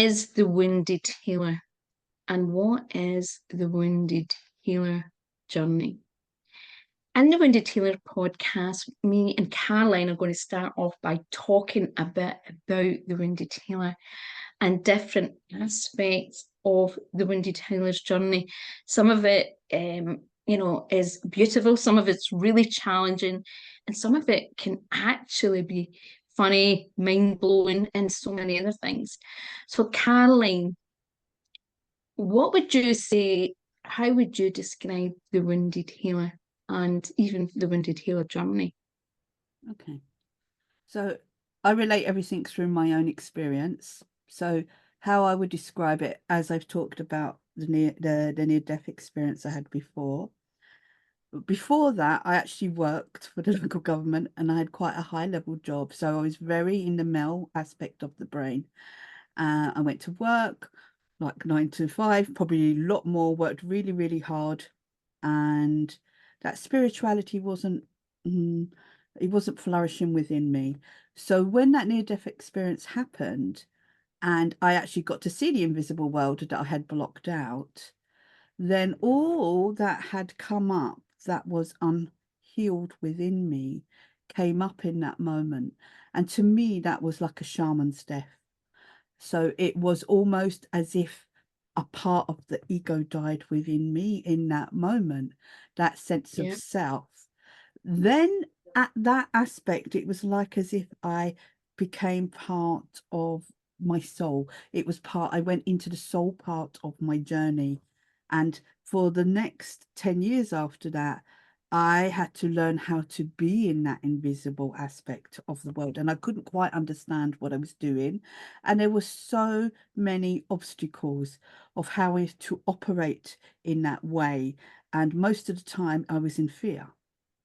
is the wounded healer? And what is the wounded healer journey? In the Wounded Healer podcast, me and Caroline are going to start off by talking a bit about the Wounded Healer and different aspects of the Wounded Healer's journey. Some of it, is beautiful. Some of it's really challenging, and some of it can actually be funny, mind-blowing, and so many other things. So, Caroline, what would you say? How would you describe the Wounded Healer and even the Wounded Healer journey? Okay. So I relate everything through my own experience. So how I would describe it, as I've talked about the near-death experience I had before. Before that, I actually worked for the local government and I had quite a high-level job. So I was very in the male aspect of the brain. I went to work like 9 to 5, probably a lot more, worked really, really hard. And that spirituality wasn't flourishing within me. So when that near-death experience happened and I actually got to see the invisible world that I had blocked out, then all that had come up that was unhealed within me came up in that moment. And to me, that was like a shaman's death. So it was almost as if a part of the ego died within me in that moment, that sense of self. Then at that aspect, it was like as if I became part of my soul. It was I went into the soul part of my journey. And for the next 10 years after that, I had to learn how to be in that invisible aspect of the world. And I couldn't quite understand what I was doing. And there were so many obstacles of how to operate in that way. And most of the time I was in fear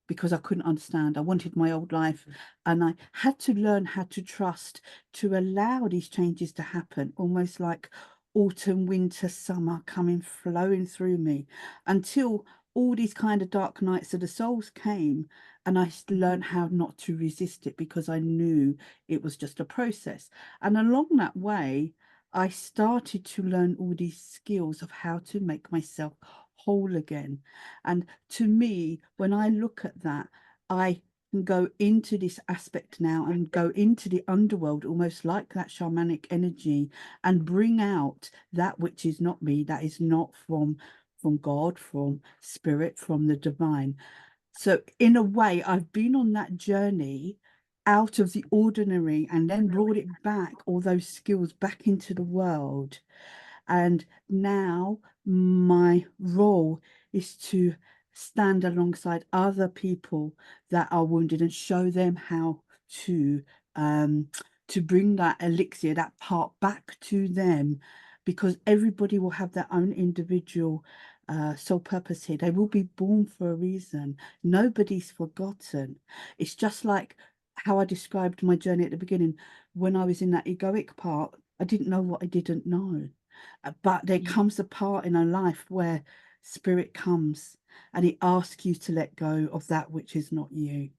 because I couldn't understand. I wanted my old life and I had to learn how to trust, to allow these changes to happen, almost like autumn, winter, summer coming, flowing through me, until all these kind of dark nights of the souls came and I learned how not to resist it because I knew it was just a process. And along that way, I started to learn all these skills of how to make myself whole again. And to me, when I look at that, I can go into this aspect now and go into the underworld, almost like that shamanic energy, and bring out that which is not me, that is not from God, from spirit, from the divine. So in a way, I've been on that journey out of the ordinary and then brought it back, all those skills back into the world. And now my role is to stand alongside other people that are wounded and show them how to bring that elixir, that part back to them, because everybody will have their own individual soul purpose here. They will be born for a reason. Nobody's forgotten. It's just like how I described my journey at the beginning. When I was in that egoic part, I didn't know what I didn't know. But there comes a part in our life where spirit comes and it asks you to let go of that which is not you.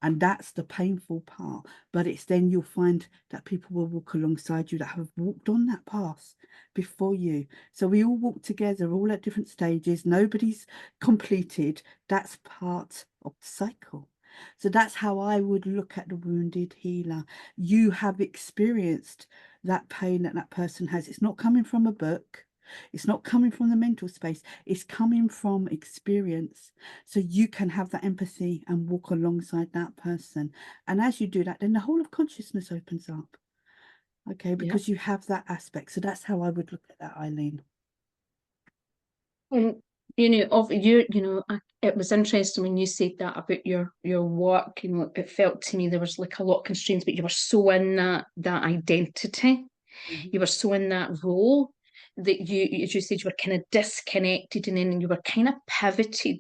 And that's the painful part. But it's then you'll find that people will walk alongside you that have walked on that path before you. So we all walk together, all at different stages. Nobody's completed. That's part of the cycle. So that's how I would look at the wounded healer. You have experienced that pain that that person has. It's not coming from a book. It's not coming from the mental space. It's coming from experience. So you can have that empathy and walk alongside that person. And as you do that, then the whole of consciousnus opens up. Okay, because you have that aspect. So that's how I would look at that, Eileen. And it was interesting when you said that about your work. It felt to me there was like a lot of constraints, but you were so in that identity. You were so in that role that you, as you said, you were kind of disconnected, and then you were kind of pivoted.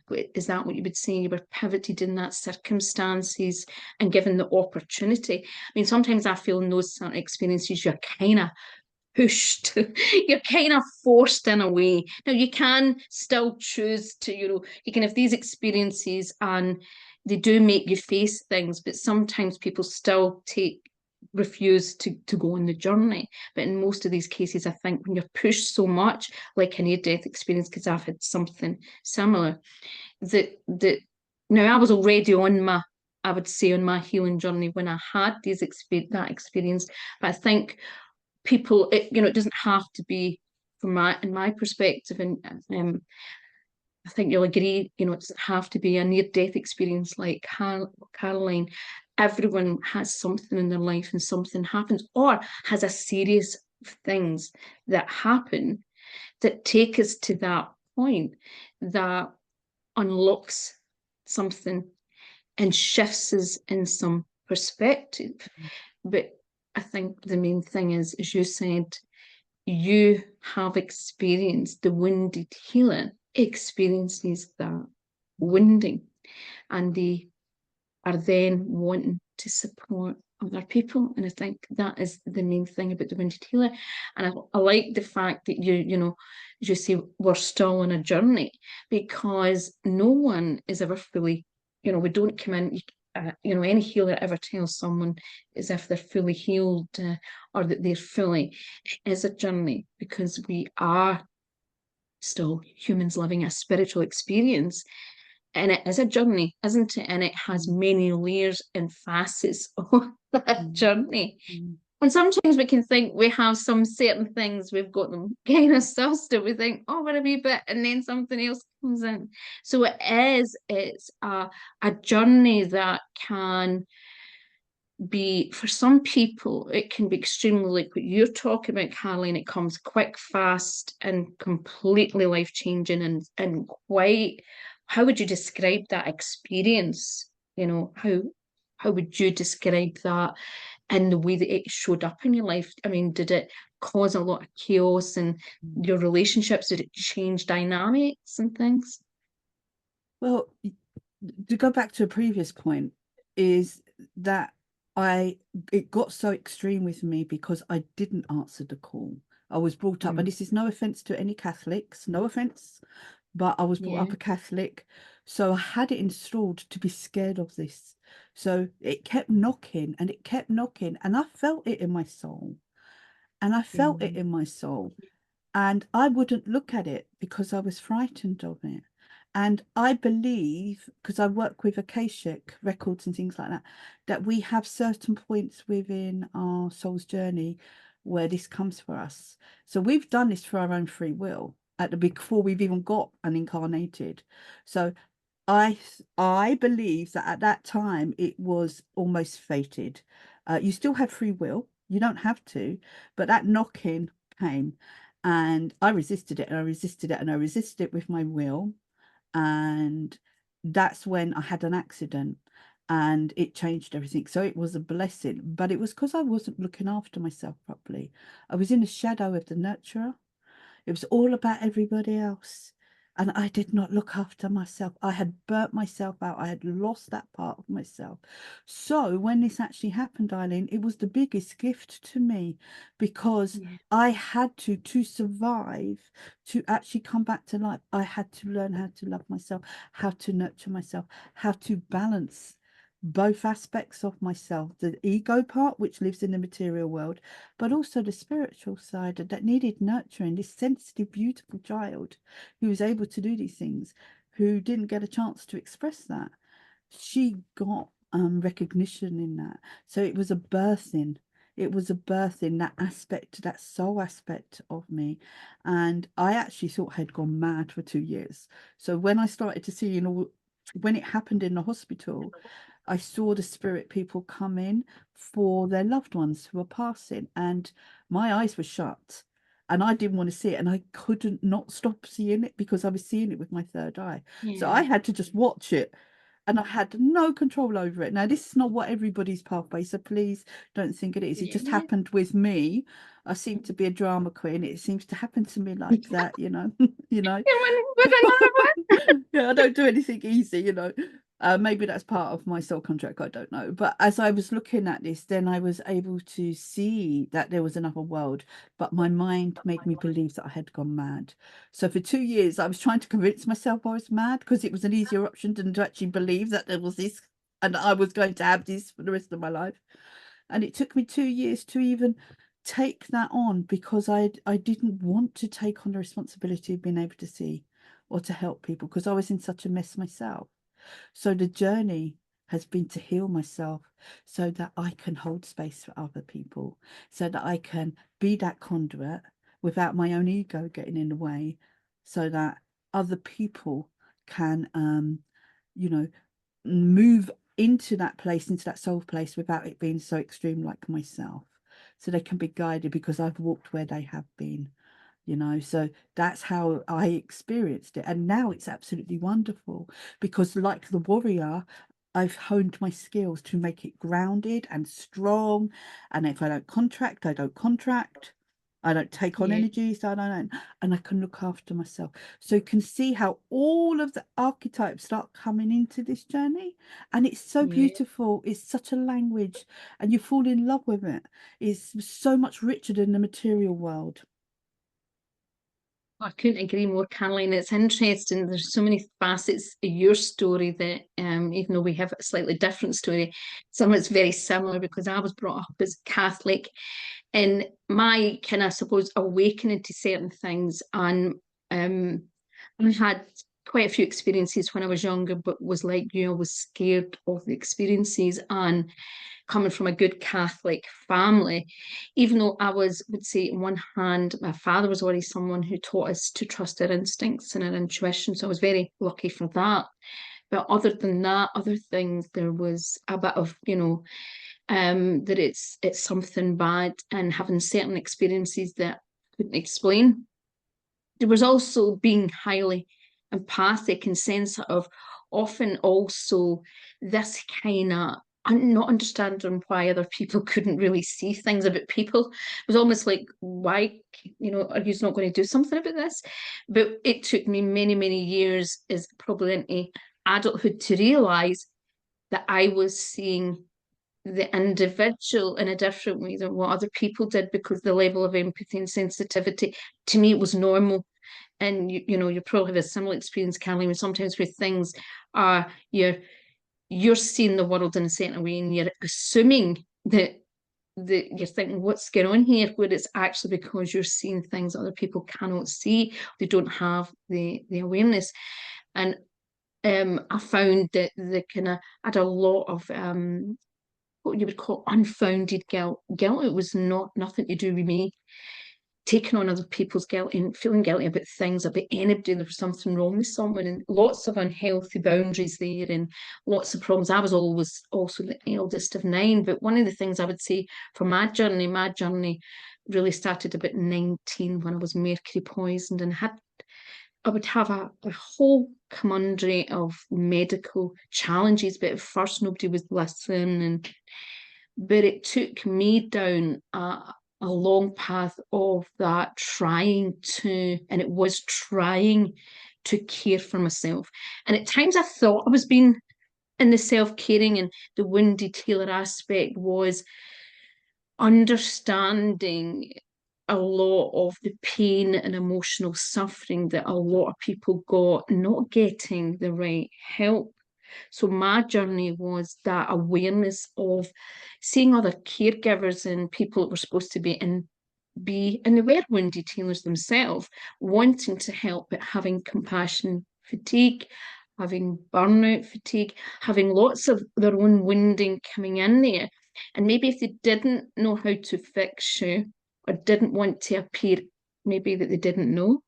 Is that what you would say? You were pivoted in that circumstances and given the opportunity. I mean, sometimes I feel in those certain experiences you're kind of pushed. You're kind of forced in a way. Now you can still choose to, you can have these experiences and they do make you face things, but sometimes people still take refuse to go on the journey. But in most of these cases, I think when you're pushed so much, like a near-death experience, because I've had something similar, that now I was already on my, I would say, on my healing journey when I had that experience. But I think people, it doesn't have to be, in my perspective, and I think you'll agree, it doesn't have to be a near-death experience like Caroline. Everyone has something in their life and something happens, or has a series of things that happen that take us to that point that unlocks something and shifts us in some perspective. But I think the main thing is, as you said, you have experienced, the wounded healer experiences that wounding, and they are then wanting to support other people. And I think that is the main thing about the wounded healer. And I like the fact that as you say, we're still on a journey, because no one is ever fully, we don't come in, any healer ever tells someone as if they're fully healed, or that they're fully. It is a journey, because we are still humans living a spiritual experience. And it is a journey, isn't it? And it has many layers and facets of that journey. And sometimes we can think we have some certain things, we've got them kind of sussed, we think, oh, we're a wee bit, and then something else comes in. So it's a journey that can be, for some people, it can be extremely, like what you're talking about, Caroline. It comes quick, fast, and completely life-changing, and quite, how would you describe that experience? How would you describe that in the way that it showed up in your life? I mean, did it cause a lot of chaos in your relationships? Did it change dynamics and things? Well, to go back to a previous point, is that it got so extreme with me because I didn't answer the call. I was brought up, and this is no offense to any Catholics, no offense, but I was brought up a Catholic, so I had it installed to be scared of this. So it kept knocking and it kept knocking, and I felt it in my soul. And I felt it in my soul. And I wouldn't look at it because I was frightened of it. And I believe, because I work with Akashic records and things like that, that we have certain points within our soul's journey where this comes for us. So we've done this for our own free will before we've even got an incarnated. So I believe that at that time it was almost fated. You still have free will. You don't have to, but that knocking came, and I resisted it, and I resisted it, and I resisted it with my will. And that's when I had an accident, and it changed everything. So it was a blessing, but it was because I wasn't looking after myself properly. I was in the shadow of the nurturer. It was all about everybody else. And I did not look after myself. I had burnt myself out. I had lost that part of myself. So when this actually happened, Eileen, it was the biggest gift to me, because I had to survive, to actually come back to life. I had to learn how to love myself, how to nurture myself, how to balance both aspects of myself, the ego part, which lives in the material world, but also the spiritual side that needed nurturing. This sensitive, beautiful child who was able to do these things, who didn't get a chance to express that, she got recognition in that. So it was a birthing. It was a birthing, that aspect, that soul aspect of me. And I actually thought I had gone mad for 2 years. So when I started to see, when it happened in the hospital, I saw the spirit people come in for their loved ones who were passing, and my eyes were shut, and I didn't want to see it, and I couldn't not stop seeing it because I was seeing it with my third eye. So I had to just watch it, and I had no control over it. Now, this is not what everybody's pathway, so please don't think it is. It just happened with me. I seem to be a drama queen. It seems to happen to me like that, you know. With another one. Yeah, I don't do anything easy. Maybe that's part of my soul contract, I don't know. But as I was looking at this, then I was able to see that there was another world, but my mind made me believe that I had gone mad. So for 2 years I was trying to convince myself I was mad, because it was an easier option than to actually believe that there was this and I was going to have this for the rest of my life. And it took me 2 years to even take that on, because I didn't want to take on the responsibility of being able to see or to help people, because I was in such a mess myself. So the journey has been to heal myself so that I can hold space for other people, so that I can be that conduit without my own ego getting in the way, so that other people can, you know, move into that place, into that soul place, without it being so extreme like myself. So they can be guided because I've walked where they have been, so that's how I experienced it. And now it's absolutely wonderful, because like the warrior, I've honed my skills to make it grounded and strong. And if I don't contract, I don't contract. I don't take on Yeah. energy, so I don't, and I can look after myself. So you can see how all of the archetypes start coming into this journey. And it's so Yeah. beautiful. It's such a language, and you fall in love with it. It's so much richer than the material world. I couldn't agree more, Caroline. It's interesting. There's so many facets of your story that, even though we have a slightly different story, some of it's very similar, because I was brought up as Catholic, and my kind of, I suppose, awakening to certain things. And I had quite a few experiences when I was younger, but was like you, I was scared of the experiences. And coming from a good Catholic family, even though I would say, on one hand, my father was already someone who taught us to trust our instincts and our intuition. So I was very lucky for that. But other than that, other things, there was a bit of, that it's something bad, and having certain experiences that I couldn't explain. There was also being highly empathic and sensitive, often also this kind of not understanding why other people couldn't really see things about people. It was almost like, why, are you not going to do something about this? But it took me many, many years, is probably into adulthood, to realize that I was seeing the individual in a different way than what other people did, because the level of empathy and sensitivity, to me, it was normal. And you probably have a similar experience, Caroline, when sometimes where things are, you're seeing the world in a certain way, and you're assuming that you're thinking, what's going on here, where it's actually because you're seeing things other people cannot see. They don't have the awareness. And I found that the kind of had a lot of what you would call unfounded guilt. It was nothing to do with me, taking on other people's guilt and feeling guilty about things, about anybody. There was something wrong with someone, and lots of unhealthy boundaries there, and lots of problems. I was always also the eldest of nine. But one of the things I would say for my journey really started about 19, when I was mercury poisoned, and I would have a whole comundry of medical challenges. But at first nobody was listening, but it took me down a long path of that, and it was trying to care for myself. And at times I thought I was being in the self-caring, and the wounded healer aspect was understanding a lot of the pain and emotional suffering that a lot of people got, not getting the right help. So my journey was that awareness of seeing other caregivers and people that were supposed to and they were wounded healers themselves, wanting to help, but having compassion fatigue, having burnout fatigue, having lots of their own wounding coming in there. And maybe if they didn't know how to fix you, or didn't want to appear, maybe that they didn't know,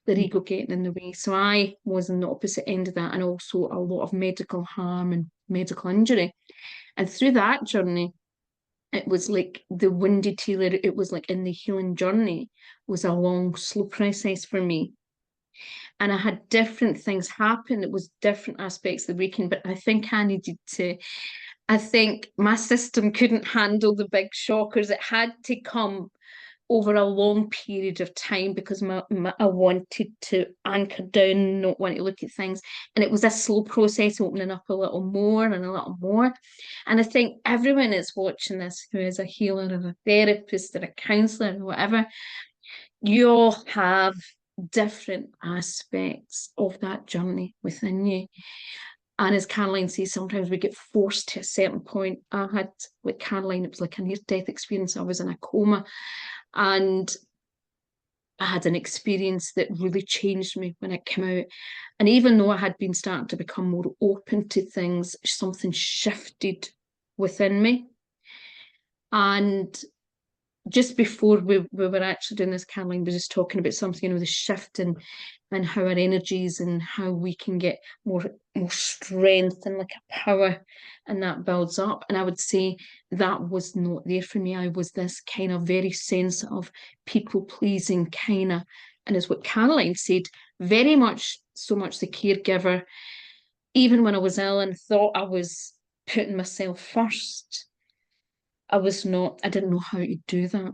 their ego getting in the way. So I was on the opposite end of that, and also a lot of medical harm and medical injury. And through that journey, it was like the wounded healer, it was like in the healing journey was a long, slow process for me. And I had different things happen. It was different aspects of the weekend, but I think I think my system couldn't handle the big shockers. It had to come over a long period of time, because I wanted to anchor down, not want to look at things. And it was a slow process, opening up a little more and a little more. And I think everyone is watching this who is a healer or a therapist or a counsellor or whatever, you all have different aspects of that journey within you. And as Caroline says, sometimes we get forced to a certain point. I had, with Caroline, it was like a near-death experience. I was in a coma, and I had an experience that really changed me when it came out. And even though I had been starting to become more open to things, something shifted within me. And just before we were actually doing this, Caroline was just talking about something, the shift and how our energies and how we can get more strength and like a power, and that builds up. And I would say that was not there for me. I was this kind of very sensitive, people pleasing kind of, and as what Caroline said, very much so much the caregiver. Even when I was ill and thought I was putting myself first, I didn't know how to do that,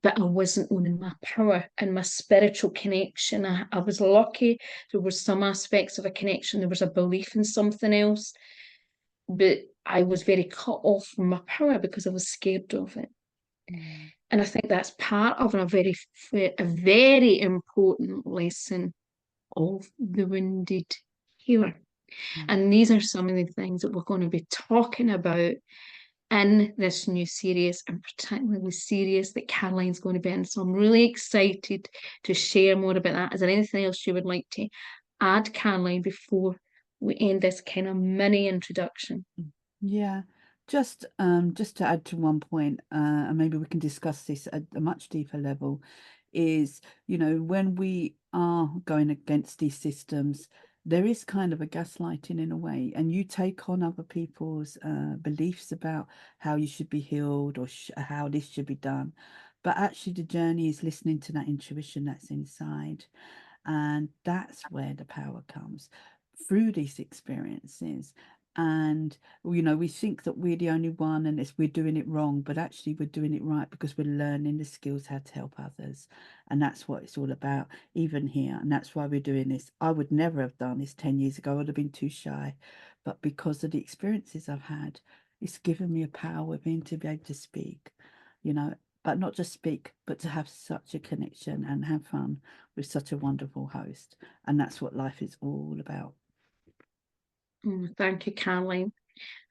but I wasn't owning my power and my spiritual connection. I was lucky. There were some aspects of a connection. There was a belief in something else, but I was very cut off from my power because I was scared of it. Mm. And I think that's part of a very important lesson of the wounded healer. Mm. And these are some of the things that we're going to be talking about in this new series, and particularly series that Caroline's going to be in. So I'm really excited to share more about that. Is there anything else you would like to add, Caroline, before we end this kind of mini introduction? Yeah, just to add to one point, and maybe we can discuss this at a much deeper level, is, when we are going against these systems, there is kind of a gaslighting in a way, and you take on other people's beliefs about how you should be healed or how this should be done. But actually, the journey is listening to that intuition that's inside. And that's where the power comes, through these experiences. And, we think that we're the only one and we're doing it wrong, but actually we're doing it right because we're learning the skills how to help others. And that's what it's all about, even here. And that's why we're doing this. I would never have done this 10 years ago. I would have been too shy. But because of the experiences I've had, it's given me a power within to be able to speak, but not just speak, but to have such a connection and have fun with such a wonderful host. And that's what life is all about. Thank you, Caroline.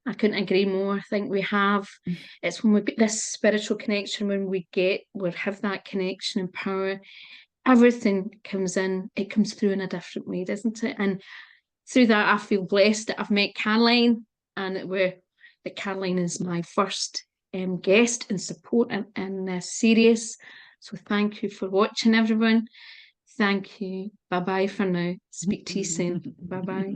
I couldn't agree more. I think it's when we get this spiritual connection, when we have that connection and power, everything comes in, it comes through in a different way, doesn't it? And through that, I feel blessed that I've met Caroline, and that Caroline is my first guest and support in this series. So thank you for watching, everyone. Thank you. Bye-bye for now. Speak to you soon. Bye-bye.